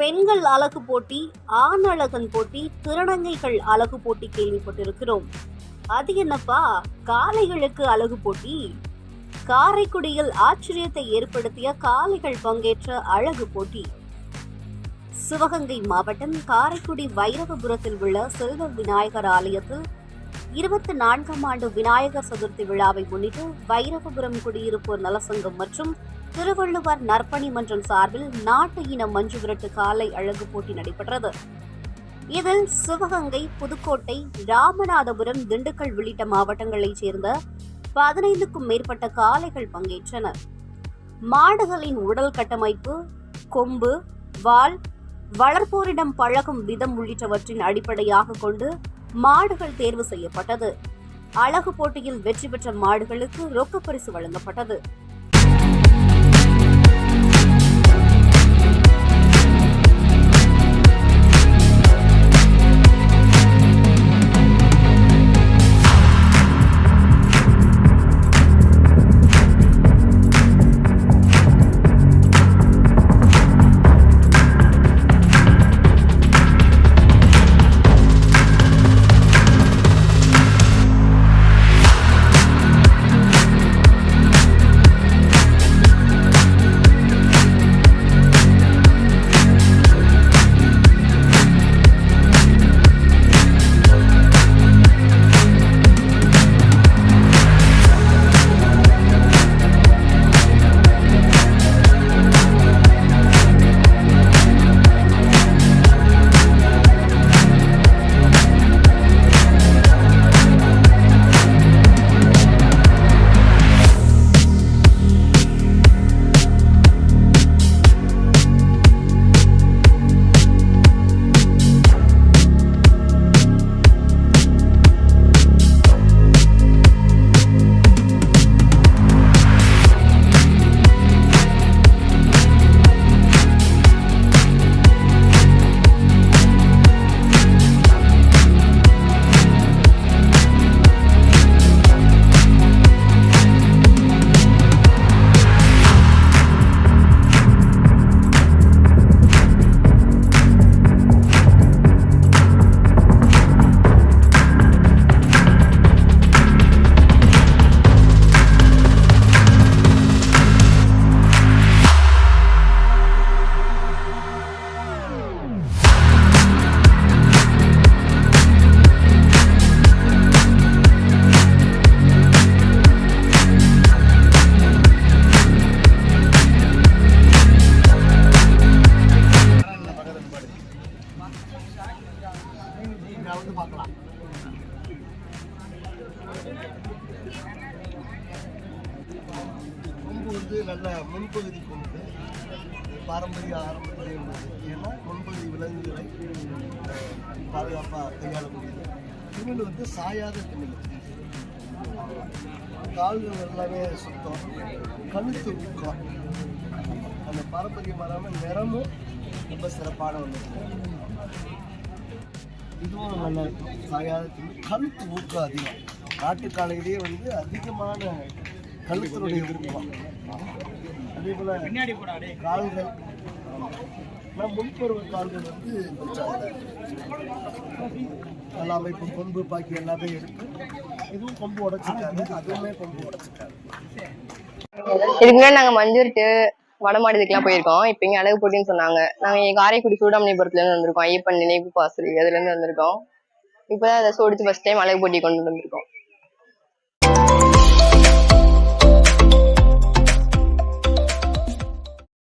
பெண்கள் அழகு போட்டி, ஆண் அழகன் போட்டி, திருநங்கைகள் அழகு போட்டி கேள்விப்பட்டிருக்கிறோம். அது என்னப்பா காளைகளுக்கு அழகு போட்டி? காரைக்குடியில் ஆச்சரியத்தை ஏற்படுத்திய காளைகள் பங்கேற்ற அழகு போட்டி. சிவகங்கை மாவட்டம் காரைக்குடி வைரவபுரத்தில் உள்ள செல்வ விநாயகர் ஆலயத்தில் 24ஆம் ஆண்டு விநாயகர் சதுர்த்தி விழாவை முன்னிட்டு வைரவபுரம் குடியிருப்போர் நலசங்கம் மற்றும் திருவள்ளுவர் நற்பணி மன்றம் சார்பில் நாட்டு இன மஞ்சு விரட்டு காளை அழகு போட்டி நடைபெற்றது. இதில் சிவகங்கை, புதுக்கோட்டை, ராமநாதபுரம், திண்டுக்கல் உள்ளிட்ட மாவட்டங்களைச் சேர்ந்த 15க்கும் மேற்பட்ட காளைகள் பங்கேற்றனர். மாடுகளின் உடல் கட்டமைப்பு, கொம்பு, வால், வளர்ப்போரிடம் பழகும் விதம் உள்ளிட்டவற்றின் அடிப்படையாக கொண்டு மாடுகள் தேர்வு செய்யப்பட்டது. அழகு போட்டியில் வெற்றி பெற்ற மாடுகளுக்கு ரொக்க பரிசு வழங்கப்பட்டது. கொம்பு வந்து நல்ல முன்பகுதி கொம்பு, பாரம்பரிய ஆரம்பத்திலே உள்ளது. ஏன்னா முன்பகுதி விலங்குகளை பாதுகாப்பாக கையாளக்கூடியது. திமிழ் வந்து சாயாத திமிழ், கால்கள் எல்லாமே சுத்தம், கழுத்து ஊக்கம், அந்த பாரம்பரியமான நிறமும் ரொம்ப சிறப்பான ஒன்று. இதுவும் நல்லா இருக்கும், சாயாத திமிழ், கழுத்து ஊக்கம் அதிகம். நாட்டுக்காலையிலேயே வந்து அதிகமான கழுத்தினுடைய ஊக்கம். அதே போல கால்கள், முன்பருவ கால்கள் வந்து எல்லாமே இப்போ கொம்பு பாக்கி எல்லாமே எடுத்து இதுவும் கொம்பு உடைச்சிருக்காங்க, அதுவுமே கொம்பு உடைச்சிருக்காங்க. இதுக்கு முன்னாடி நாங்கள் மஞ்சுருட்டு வடமாடுதுக்கெல்லாம் போயிருக்கோம். இப்போ இங்கே அழகு போட்டின்னு சொன்னாங்க. நாங்கள் காரைக்குடி சூடாமணிபுரத்துலேருந்து வந்திருக்கோம். ஐயப்பன் நினைவு பாசறை அதுலேருந்து வந்திருக்கோம். இப்போ தான் அதை சோடிச்சு ஃபர்ஸ்ட் டைம் அழகு போட்டி கொண்டு வந்திருக்கோம்.